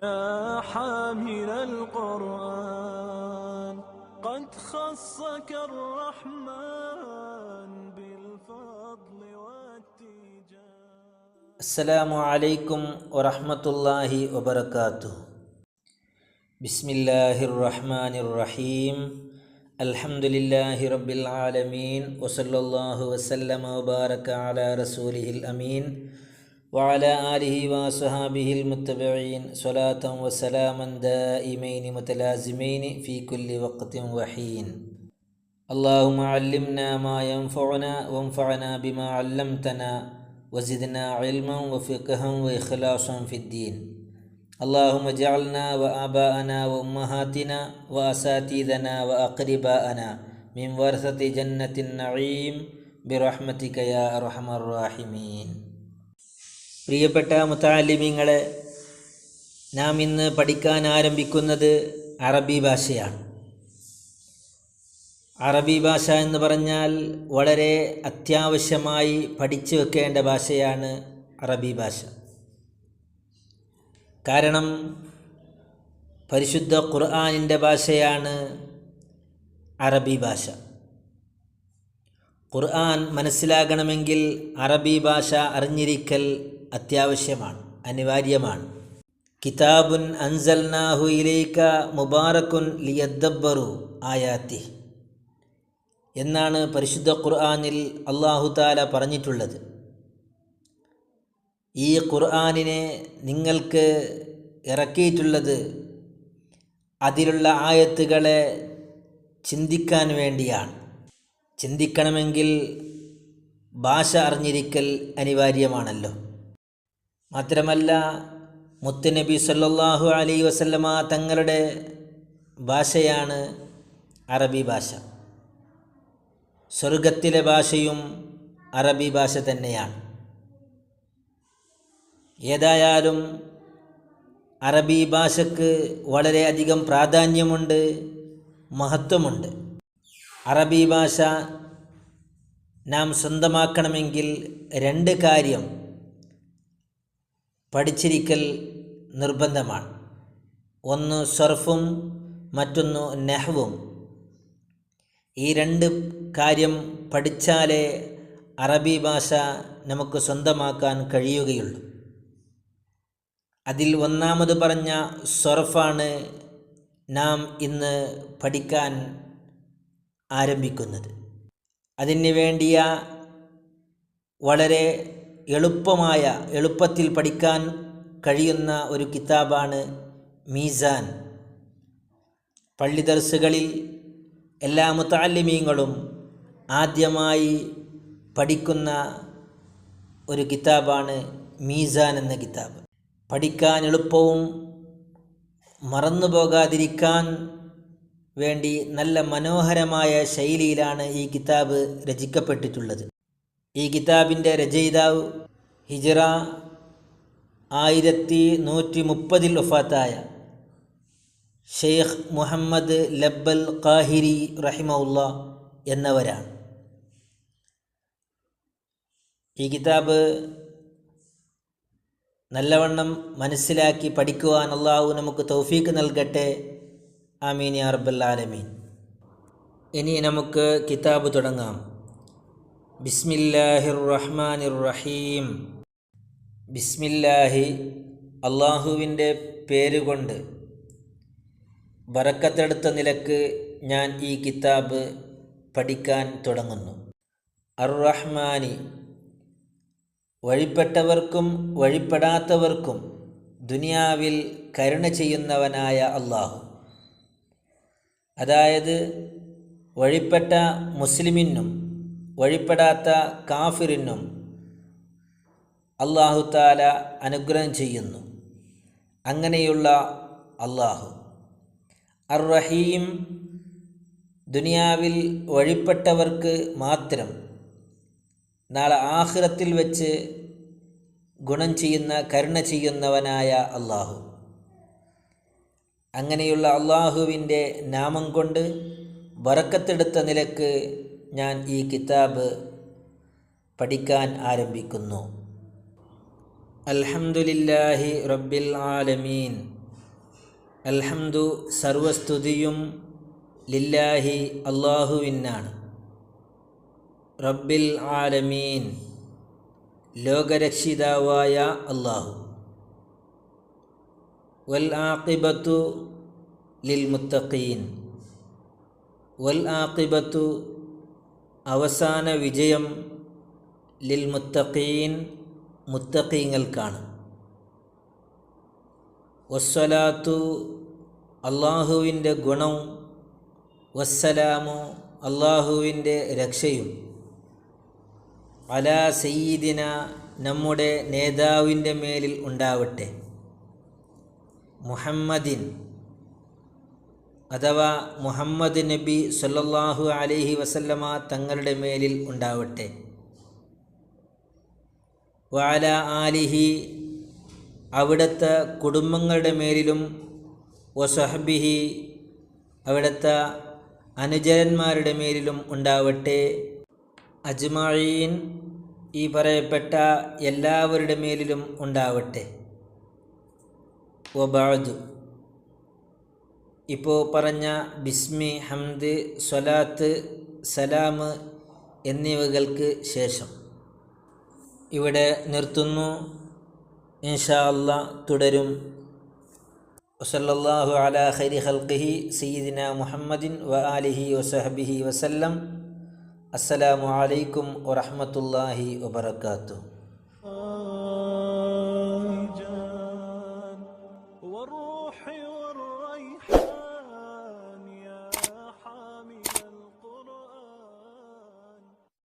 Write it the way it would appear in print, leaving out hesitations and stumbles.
يا حامل القرآن قد خصك الرحمن بالفضل والتيجان. السلام عليكم ورحمة الله وبركاته. بسم الله الرحمن الرحيم. الحمد لله رب العالمين وصلى الله وسلم وبارك على رسوله الأمين وعلى آله وصحابه المتبعين صلاة وسلاما دائمين متلازمين في كل وقت وحين. اللهم علمنا ما ينفعنا وانفعنا بما علمتنا وزدنا علما وفقها وإخلاصا في الدين. اللهم اجعلنا وآباءنا وأمهاتنا وأساتذتنا وأقرباءنا من ورثة جنة النعيم برحمتك يا أرحم الراحمين. പ്രിയപ്പെട്ട മുതഅല്ലിമീങ്ങളെ, നാം ഇന്ന് പഠിക്കാൻ ആരംഭിക്കുന്നത് അറബി ഭാഷയാണ്. അറബി ഭാഷ എന്ന് പറഞ്ഞാൽ വളരെ അത്യാവശ്യമായി പഠിച്ചു വെക്കേണ്ട ഭാഷയാണ് അറബി ഭാഷ. കാരണം പരിശുദ്ധ ഖുർആനിൻ്റെ ഭാഷയാണ് അറബി ഭാഷ. ഖുർആൻ മനസ്സിലാകണമെങ്കിൽ അറബി ഭാഷ അറിഞ്ഞിരിക്കൽ അത്യാവശ്യമാണ്, അനിവാര്യമാണ്. കിതാബുൻ അൻസൽനാഹു ഇലൈക മുബാറക്കുൻ ലിയദ്ദബ്ബറു ആയാതി എന്നാണ് പരിശുദ്ധ ഖുർആനിൽ അല്ലാഹു തആല പറഞ്ഞിട്ടുള്ളത്. ഈ ഖുർആനിനെ നിങ്ങൾക്ക് ഇറക്കിയിട്ടുള്ളത് അതിലുള്ള ആയത്തുകളെ ചിന്തിക്കാൻ വേണ്ടിയാണ്. ചിന്തിക്കണമെങ്കിൽ ഭാഷ അറിഞ്ഞിരിക്കൽ അനിവാര്യമാണല്ലോ. മാത്രമല്ല, മുത്തുനബി സല്ലല്ലാഹു അലൈഹി വസല്ലമ തങ്ങളുടെ ഭാഷയാണ് അറബി ഭാഷ. സ്വർഗത്തിലെ ഭാഷയും അറബി ഭാഷ തന്നെയാണ്. ഏതായാലും അറബി ഭാഷയ്ക്ക് വളരെയധികം പ്രാധാന്യമുണ്ട്, മഹത്വമുണ്ട്. അറബി ഭാഷ നാം സ്വന്തമാക്കണമെങ്കിൽ രണ്ട് കാര്യം പഠിച്ചിരിക്കൽ നിർബന്ധമാണ്. ഒന്ന് സർഫും മറ്റൊന്ന് നഹ്വും. ഈ രണ്ട് കാര്യം പഠിച്ചാലേ അറബി ഭാഷ നമുക്ക് സ്വന്തമാക്കാൻ കഴിയുകയുള്ളൂ. അതിൽ ഒന്നാമത് പറഞ്ഞ സർഫാണ് നാം ഇന്ന് പഠിക്കാൻ ആരംഭിക്കുന്നത്. അതിന് വേണ്ടിയ വളരെ എളുപ്പത്തിൽ പഠിക്കാൻ കഴിയുന്ന ഒരു കിതാബാണ് മീസാൻ. പള്ളി ദർസുകളിൽ എല്ലാ മുതഅല്ലിമീങ്ങളും ആദ്യമായി പഠിക്കുന്ന ഒരു കിതാബാണ് മീസാൻ എന്ന കിതാബ്. പഠിക്കാൻ എളുപ്പവും മറന്നു പോകാതിരിക്കാൻ വേണ്ടി നല്ല മനോഹരമായ ശൈലിയിലാണ് ഈ കിതാബ് രചിക്കപ്പെട്ടിട്ടുള്ളത്. ഈ കിതാബിൻ്റെ രചയിതാവ് ഹിജ്റ 1130 വഫാത്തായ ഷെയ്ഖ് മുഹമ്മദ് ലബ്ബൽ ഖാഹിരി റഹിമഹുല്ലാ എന്നവരാണ്. ഈ കിതാബ് നല്ലവണ്ണം മനസ്സിലാക്കി പഠിക്കുവാൻ അല്ലാഹു നമുക്ക് തൗഫീഖ് നൽകട്ടെ. ആമീൻ യാ റബ്ബൽ ആലമീൻ. ഇനി നമുക്ക് കിതാബ് തുടങ്ങാം. ബിസ്മില്ലാഹിർ റഹ്മാനിർ റഹീം. ബിസ്മില്ലാഹി, അള്ളാഹുവിൻ്റെ പേരുകൊണ്ട് ബറക്കത്തെടുത്ത നിലക്ക് ഞാൻ ഈ കിതാബ് പഠിക്കാൻ തുടങ്ങുന്നു. അർ റഹ്മാനി, വഴിപ്പെട്ടവർക്കും വഴിപ്പെടാത്തവർക്കും ദുനിയാവിൽ കരുണ ചെയ്യുന്നവനായ അള്ളാഹു. അതായത് വഴിപ്പെട്ട മുസ്ലിമിനും വഴിപ്പെടാത്ത കാഫിറിനും അല്ലാഹു തആല അനുഗ്രഹം ചെയ്യുന്നു. അങ്ങനെയുള്ള അള്ളാഹു. അർ റഹീം, ദുനിയാവിൽ വഴിപ്പെട്ടവർക്ക് മാത്രം നാളെ ആഖിറത്തിൽ വെച്ച് ഗുണം ചെയ്യുന്ന, കരുണ ചെയ്യുന്നവനായ അള്ളാഹു. അങ്ങനെയുള്ള അള്ളാഹുവിൻ്റെ നാമം കൊണ്ട് ബറക്കത്തെടുത്ത നിലക്ക് ഞാൻ ഈ കിതാബ് പഠിക്കാൻ ആരംഭിക്കുന്നു. അൽഹംദുലില്ലാഹി റബ്ബിൽ ആലമീൻ അൽഹംദു സർവസ്തുതിയും ലില്ലാഹി അല്ലാഹുവിനാണ്. റബ്ബിൽ ആലമീൻ ലോകരക്ഷിതാവായ അല്ലാഹു. വൽ ആഖിബത്തു ലിൽ മുത്തഖീൻ വൽ ആഖിബത്തു അവസാന വിജയം ലിൽ മുത്തഖീൻ മുത്തഖീങ്ങൾക്കാണ്. വസ്സലാത്തു അല്ലാഹുവിൻ്റെ ഗുണം, വസ്സലാമു അല്ലാഹുവിൻ്റെ രക്ഷയും, അലാ സയ്യിദിന നമ്മുടെ നേതാവിൻ്റെ മേലിൽ ഉണ്ടാവട്ടെ, മുഹമ്മദിൻ അഥവാ മുഹമ്മദ് നബി സല്ലല്ലാഹു അലൈഹി വസല്ലമ തങ്ങളുടെ മേലിൽ ഉണ്ടാവട്ടെ, വഅല ആലിഹി അവിടുത്തെ കുടുംബങ്ങളുടെ മേലിലും, വസഹ്ബിഹി അവിടുത്തെ അനുചരന്മാരുടെ മേലിലും ഉണ്ടാവട്ടെ, അജ്മഈൻ ഈ പറയപ്പെട്ട എല്ലാവരുടെ മേലിലും ഉണ്ടാവട്ടെ. വബഅദ് ഇപ്പോൾ പറഞ്ഞ ബിസ്മി, ഹംദ്, സ്വലാത്ത്, സലാം എന്നിവകൾക്ക് ശേഷം ഇവിടെ നിർത്തുന്നു. ഇൻഷാ അല്ലാഹ് തുടരും. വസല്ലല്ലാഹു അലാ ഖൈരി ഖൽഖിഹി സയ്യിദിന മുഹമ്മദിൻ വ ആലിഹി വസഹ്ബിഹി വസല്ലം. അസ്സലാമു അലൈക്കും വറഹ്മത്തുള്ളാഹി വബറകാതുഹു.